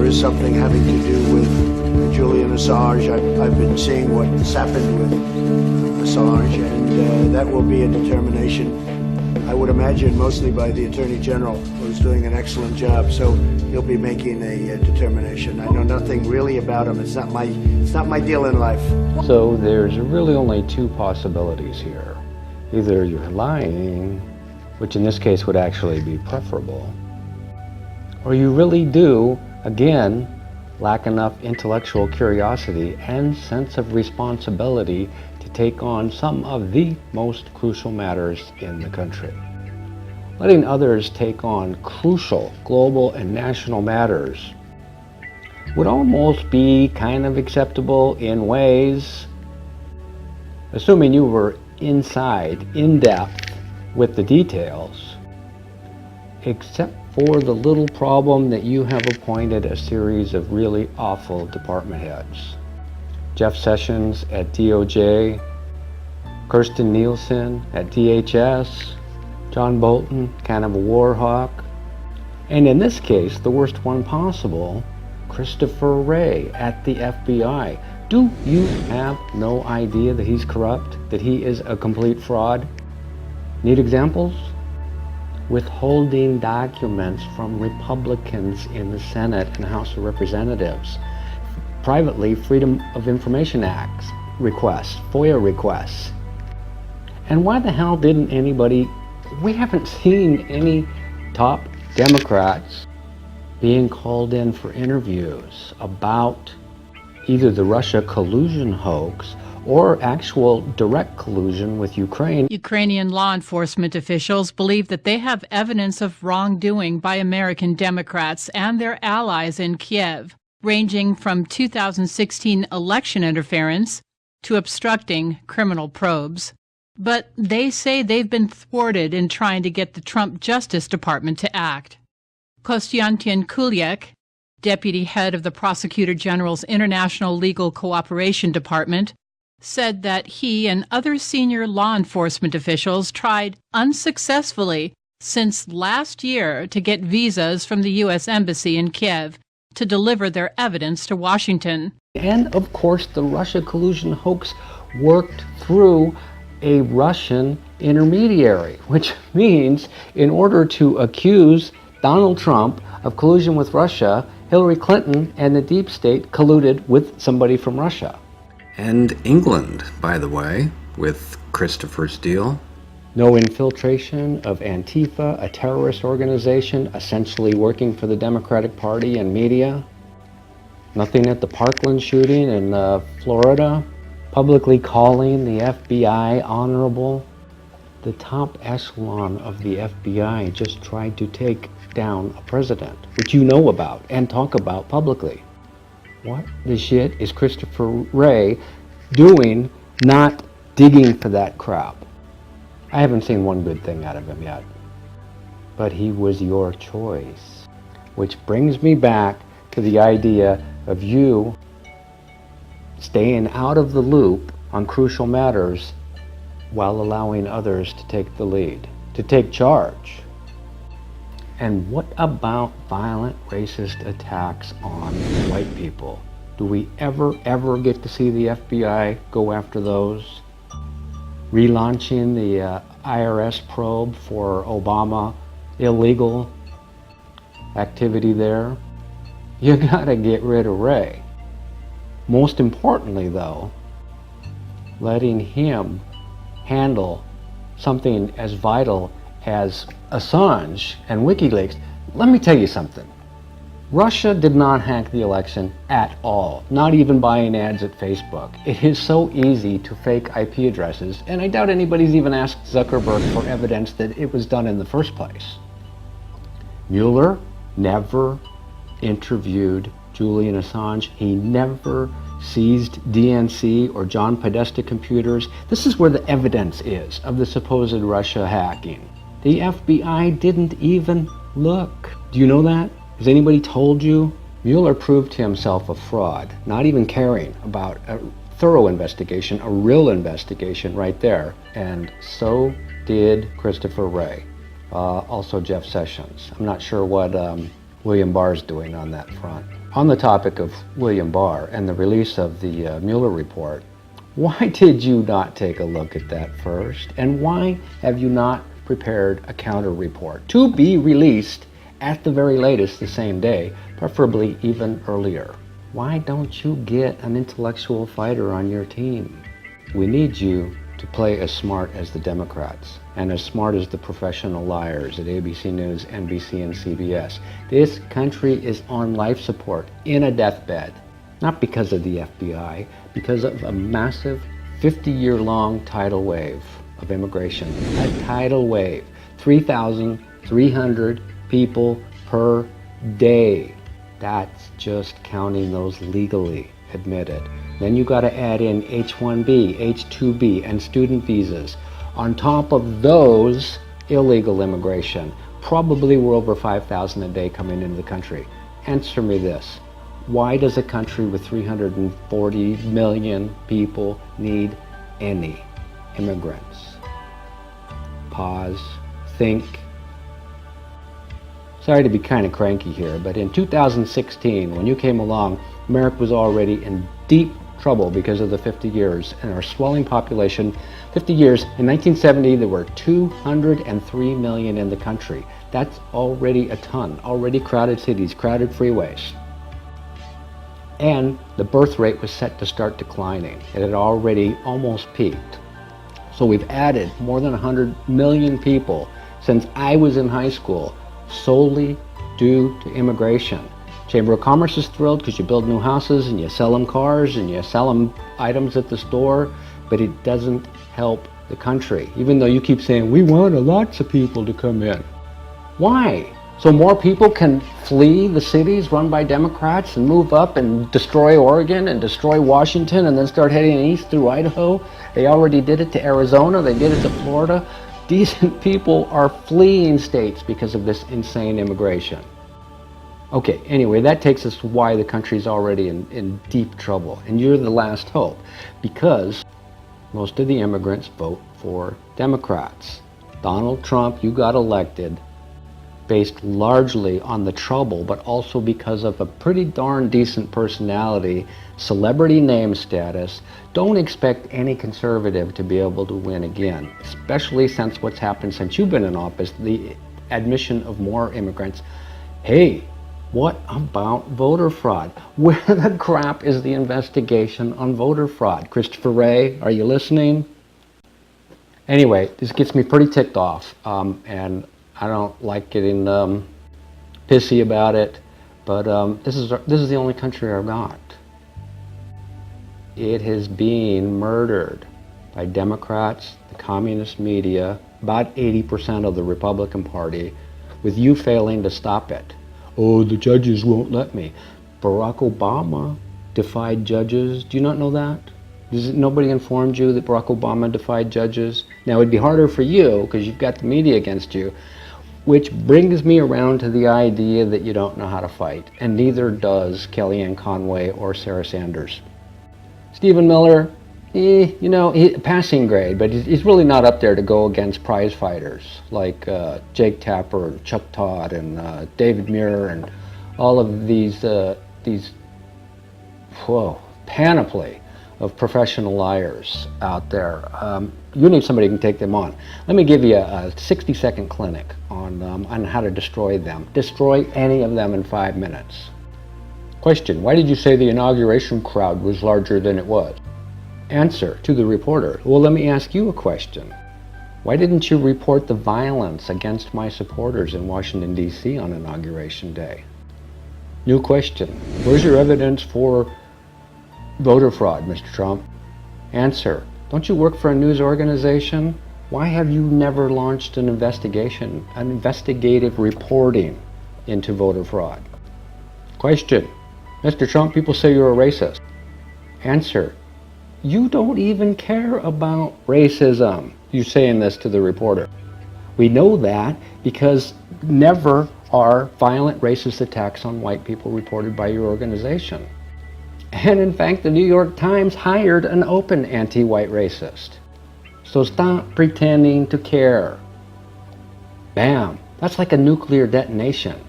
is something having to do with Julian Assange. I've been seeing what's happened with Assange, and that will be a determination, I would imagine, mostly by the Attorney General, who's doing an excellent job. So he'll be making a determination. I know nothing really about him. It's not my deal in life. So there's really only two possibilities here. Either you're lying, which in this case would actually be preferable, or you really do, again, lack enough intellectual curiosity and sense of responsibility to take on some of the most crucial matters in the country. Letting others take on crucial global and national matters would almost be kind of acceptable in ways, assuming you were inside, in depth with the details, except for the little problem that you have appointed a series of really awful department heads. Jeff Sessions at DOJ, Kirstjen Nielsen at DHS, John Bolton, kind of a war hawk, and in this case, the worst one possible, Christopher Wray at the FBI. Do you have no idea that he's corrupt, that he is a complete fraud? Need examples? Withholding documents from Republicans in the Senate and House of Representatives. Privately, Freedom of Information Act requests, FOIA requests. And why the hell didn't anybody, we haven't seen any top Democrats being called in for interviews about either the Russia collusion hoax or actual direct collusion with Ukraine. Ukrainian law enforcement officials believe that they have evidence of wrongdoing by American Democrats and their allies in Kiev, ranging from 2016 election interference to obstructing criminal probes. But they say they've been thwarted in trying to get the Trump Justice Department to act. Konstantin Kuliak, deputy head of the Prosecutor General's International Legal Cooperation Department, said that he and other senior law enforcement officials tried unsuccessfully since last year to get visas from the U.S. Embassy in Kiev to deliver their evidence to Washington. And of course, the Russia collusion hoax worked through a Russian intermediary, which means in order to accuse Donald Trump of collusion with Russia, Hillary Clinton and the deep state colluded with somebody from Russia. And England, by the way, with Christopher's deal. No infiltration of Antifa, a terrorist organization essentially working for the Democratic Party and media. Nothing at the Parkland shooting in Florida. Publicly calling the FBI honorable. The top echelon of the FBI just tried to take down a president, which you know about and talk about publicly. What the shit is Christopher Wray doing, not digging for that crap? I haven't seen one good thing out of him yet. But he was your choice. Which brings me back to the idea of you staying out of the loop on crucial matters while allowing others to take the lead, to take charge. And what about violent racist attacks on white people? Do we ever get to see the FBI go after those? Relaunching the IRS probe for Obama illegal activity there? You gotta get rid of Wray. Most importantly though, letting him handle something as vital as Assange and Wikileaks. Let me tell you something. Russia did not hack the election at all, not even buying ads at Facebook. It is so easy to fake IP addresses, and I doubt anybody's even asked Zuckerberg for evidence that it was done in the first place. Mueller never interviewed Julian Assange. He never seized DNC or John Podesta computers. This is where the evidence is of the supposed Russia hacking. The FBI didn't even look. Do you know that? Has anybody told you? Mueller proved himself a fraud, not even caring about a thorough investigation, a real investigation right there. And so did Christopher Wray. Also Jeff Sessions. I'm not sure what William Barr's doing on that front. On the topic of William Barr and the release of the Mueller report, why did you not take a look at that first? And why have you not prepared a counter report to be released at the very latest the same day, preferably even earlier? Why don't you get an intellectual fighter on your team? We need you to play as smart as the Democrats and as smart as the professional liars at ABC News, NBC, and CBS. This country is on life support, in a deathbed, not because of the FBI, because of a massive 50-year-long tidal wave of immigration. A tidal wave, 3,300 people per day. That's just counting those legally admitted. Then you got to add in H-1B, H-2B, and student visas. On top of those, illegal immigration. Probably we're over 5,000 a day coming into the country. Answer me this. Why does a country with 340 million people need any immigrants? Pause, think. Sorry to be kind of cranky here, but in 2016, when you came along, America was already in deep trouble because of the 50 years and our swelling population. 50 years, in 1970 there were 203 million in the country. That's already a ton, already crowded cities, crowded freeways. And the birth rate was set to start declining. It had already almost peaked. So we've added more than 100 million people since I was in high school, solely due to immigration. Chamber of Commerce is thrilled because you build new houses and you sell them cars and you sell them items at the store, but it doesn't help the country, even though you keep saying, we want lots of people to come in. Why? So more people can flee the cities run by Democrats and move up and destroy Oregon and destroy Washington and then start heading east through Idaho? They already did it to Arizona, they did it to Florida. Decent people are fleeing states because of this insane immigration. Okay, anyway, that takes us to why the country's already in deep trouble. And you're the last hope, because most of the immigrants vote for Democrats. Donald Trump, you got elected based largely on the trouble, but also because of a pretty darn decent personality, celebrity name status. Don't expect any conservative to be able to win again, especially since what's happened since you've been in office, the admission of more immigrants. Hey, what about voter fraud? Where the crap is the investigation on voter fraud? Christopher Wray, are you listening? Anyway, this gets me pretty ticked off, and I don't like getting pissy about it, but this is the only country I've got. It is being murdered by Democrats, the communist media, about 80% of the Republican Party, with you failing to stop it. Oh, the judges won't let me. Barack Obama defied judges. Do you not know that? Nobody informed you that Barack Obama defied judges? Now, it'd be harder for you because you've got the media against you, which brings me around to the idea that you don't know how to fight, and neither does Kellyanne Conway or Sarah Sanders. Stephen Miller, passing grade, but he's really not up there to go against prize fighters like Jake Tapper and Chuck Todd and David Muir and all of these panoply of professional liars out there. You need somebody who can take them on. Let me give you a 60-second clinic on how to destroy them. Destroy any of them in 5 minutes. Question, why did you say the inauguration crowd was larger than it was? Answer to the reporter, well, let me ask you a question. Why didn't you report the violence against my supporters in Washington, D.C. on Inauguration Day? New question, where's your evidence for voter fraud, Mr. Trump? Answer, don't you work for a news organization? Why have you never launched an investigation, an investigative reporting into voter fraud? Question, Mr. Trump, people say you're a racist. Answer, you don't even care about racism. You're saying this to the reporter. We know that because never are violent racist attacks on white people reported by your organization. And in fact, the New York Times hired an open anti-white racist. So stop pretending to care. Bam, that's like a nuclear detonation.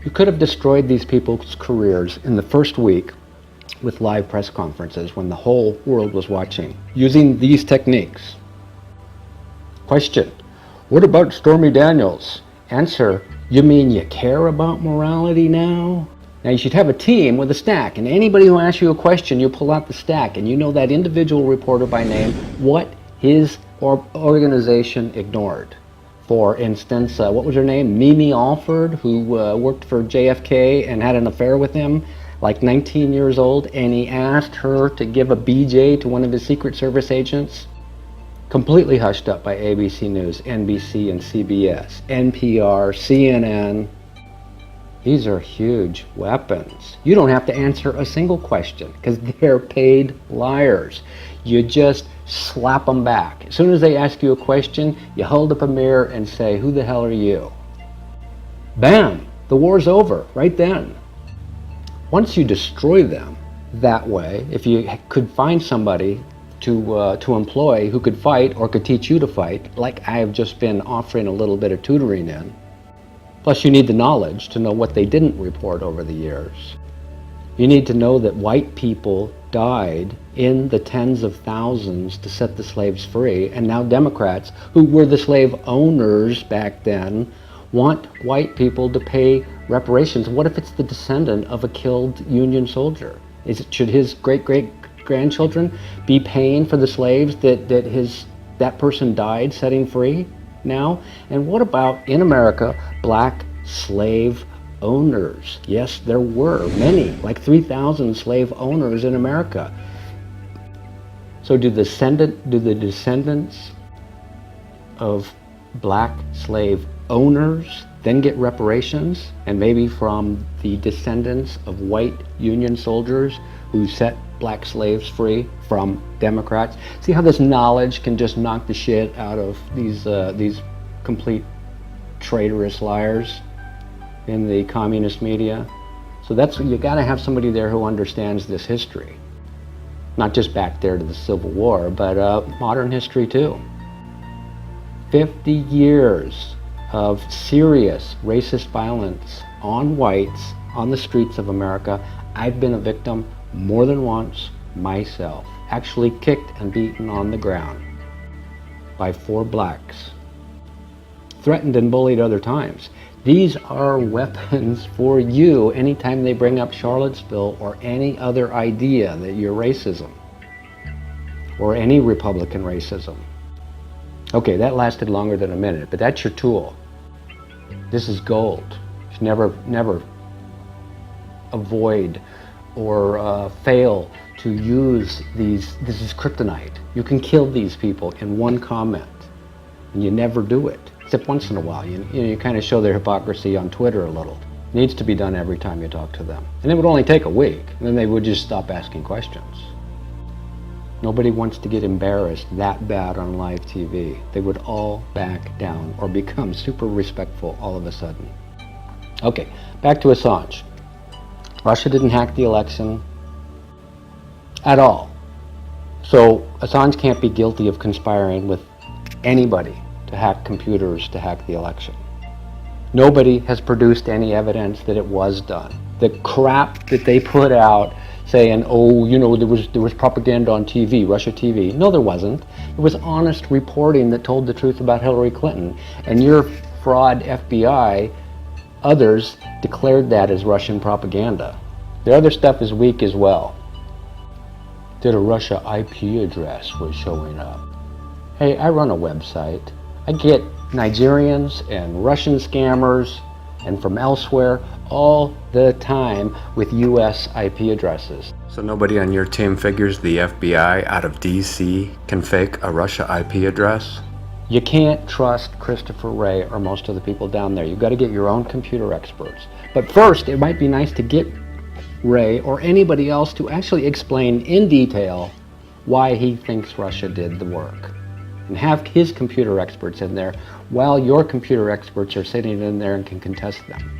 You could have destroyed these people's careers in the first week with live press conferences when the whole world was watching, using these techniques. Question: what about Stormy Daniels? Answer: you mean you care about morality now? Now you should have a team with a stack, and anybody who asks you a question, you pull out the stack, and you know that individual reporter by name, what his organization ignored. For instance, what was her name? Mimi Alford, who worked for JFK and had an affair with him, like 19 years old, and he asked her to give a BJ to one of his Secret Service agents. Completely hushed up by ABC News, NBC and CBS, NPR, CNN. These are huge weapons. You don't have to answer a single question because they're paid liars. You just slap them back. As soon as they ask you a question, you hold up a mirror and say, who the hell are you? Bam! The war's over right then. Once you destroy them that way, if you could find somebody to employ who could fight or could teach you to fight, like I have just been offering a little bit of tutoring in, plus you need the knowledge to know what they didn't report over the years. You need to know that white people died in the tens of thousands to set the slaves free, and now Democrats, who were the slave owners back then, want white people to pay reparations. What if it's the descendant of a killed Union soldier? Should his great-great-grandchildren be paying for the slaves that person died setting free now? And what about, in America, black slave owners? Yes, there were many, like 3,000 slave owners in America. So do the descendants of black slave owners then get reparations, and maybe from the descendants of white Union soldiers who set black slaves free from Democrats? See how this knowledge can just knock the shit out of these complete traitorous liars in the communist media? So that's, you got to have somebody there who understands this history, not just back there to the Civil War, but modern history too. 50 years of serious racist violence on whites on the streets of America. I've been a victim more than once myself, actually kicked and beaten on the ground by 4 blacks, threatened and bullied other times. These are weapons for you anytime they bring up Charlottesville or any other idea that you're racism or any Republican racism. Okay, that lasted longer than a minute, but that's your tool. This is gold. You should never avoid or fail to use these. This is kryptonite. You can kill these people in one comment, and you never do it. Except once in a while, you kind of show their hypocrisy on Twitter a little. It needs to be done every time you talk to them. And it would only take a week, and then they would just stop asking questions. Nobody wants to get embarrassed that bad on live TV. They would all back down or become super respectful all of a sudden. Okay, back to Assange. Russia didn't hack the election at all. So Assange can't be guilty of conspiring with anybody to hack computers to hack the election. Nobody has produced any evidence that it was done. The crap that they put out saying, oh, you know, there was propaganda on TV, Russia TV. No, there wasn't. It was honest reporting that told the truth about Hillary Clinton. And your fraud FBI, others declared that as Russian propaganda. The other stuff is weak as well. That a Russia IP address was showing up. Hey, I run a website. I get Nigerians and Russian scammers and from elsewhere all the time with US IP addresses. So nobody on your team figures the FBI out of DC can fake a Russia IP address? You can't trust Christopher Wray or most of the people down there. You've got to get your own computer experts. But first, it might be nice to get Wray or anybody else to actually explain in detail why he thinks Russia did the work. And have his computer experts in there while your computer experts are sitting in there and can contest them.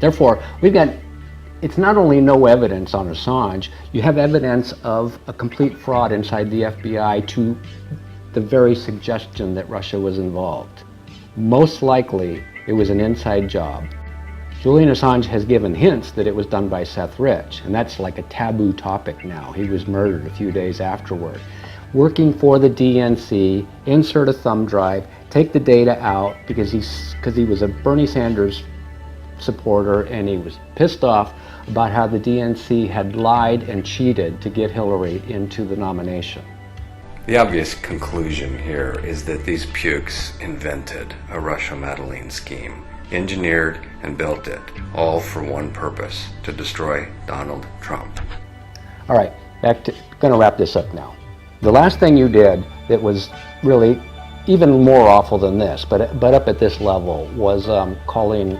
Therefore, it's not only no evidence on Assange, you have evidence of a complete fraud inside the FBI to the very suggestion that Russia was involved. Most likely, it was an inside job. Julian Assange has given hints that it was done by Seth Rich, and that's like a taboo topic now. He was murdered a few days afterward. Working for the DNC, insert a thumb drive, take the data out because he was a Bernie Sanders supporter and he was pissed off about how the DNC had lied and cheated to get Hillary into the nomination. The obvious conclusion here is that these pukes invented a Russia-meddling scheme, engineered and built it, all for one purpose, to destroy Donald Trump. All right, going to wrap this up now. The last thing you did that was really even more awful than this, but up at this level, was calling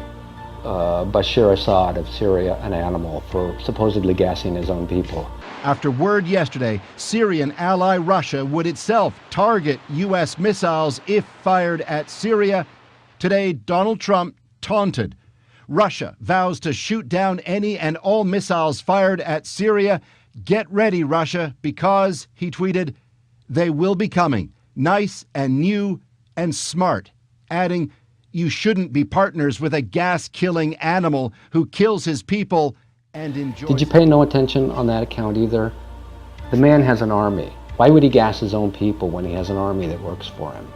Bashar Assad of Syria an animal for supposedly gassing his own people. After word yesterday, Syrian ally Russia would itself target U.S. missiles if fired at Syria, today Donald Trump taunted. Russia vows to shoot down any and all missiles fired at Syria. Get ready, Russia, because, he tweeted, they will be coming, nice and new and smart, adding, you shouldn't be partners with a gas-killing animal who kills his people and enjoys... Did you pay no attention on that account either? The man has an army. Why would he gas his own people when he has an army that works for him?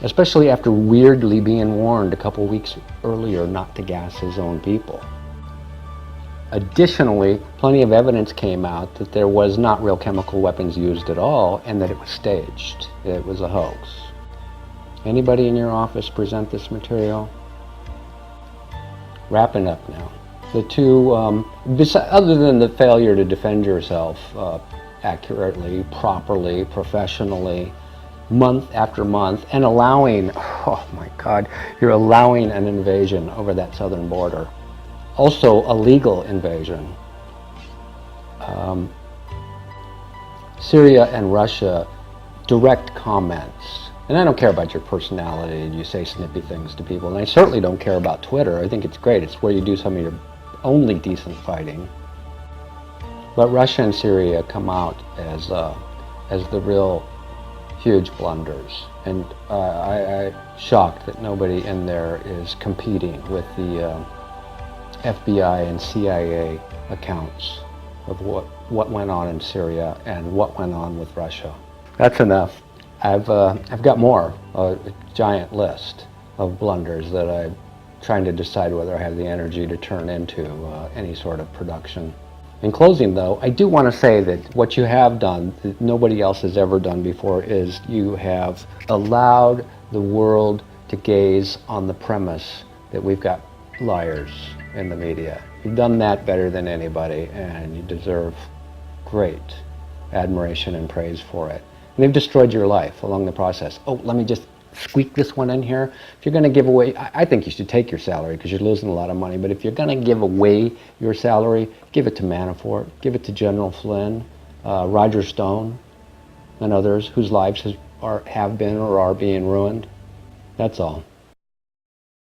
Especially after weirdly being warned a couple weeks earlier not to gas his own people. Additionally, plenty of evidence came out that there was not real chemical weapons used at all and that it was staged. It was a hoax. Anybody in your office present this material? Wrapping up now. The two, other than the failure to defend yourself accurately, properly, professionally, month after month, and allowing, oh my God, you're allowing an invasion over that southern border. Also a legal invasion. Syria and Russia, direct comments. And I don't care about your personality and you say snippy things to people. And I certainly don't care about Twitter. I think it's great. It's where you do some of your only decent fighting. But Russia and Syria come out as the real huge blunders. And I'm shocked that nobody in there is competing with the FBI and CIA accounts of what went on in Syria and what went on with Russia. That's enough. I've got more, a giant list of blunders that I'm trying to decide whether I have the energy to turn into any sort of production. In closing, though, I do want to say that what you have done that nobody else has ever done before is you have allowed the world to gaze on the premise that we've got liars in the media. You've done that better than anybody, and you deserve great admiration and praise for it. And they've destroyed your life along the process. Oh, let me just squeak this one in here. If you're going to give away, I think you should take your salary because you're losing a lot of money, but if you're going to give away your salary, give it to Manafort, give it to General Flynn, Roger Stone, and others whose lives have been or are being ruined. That's all.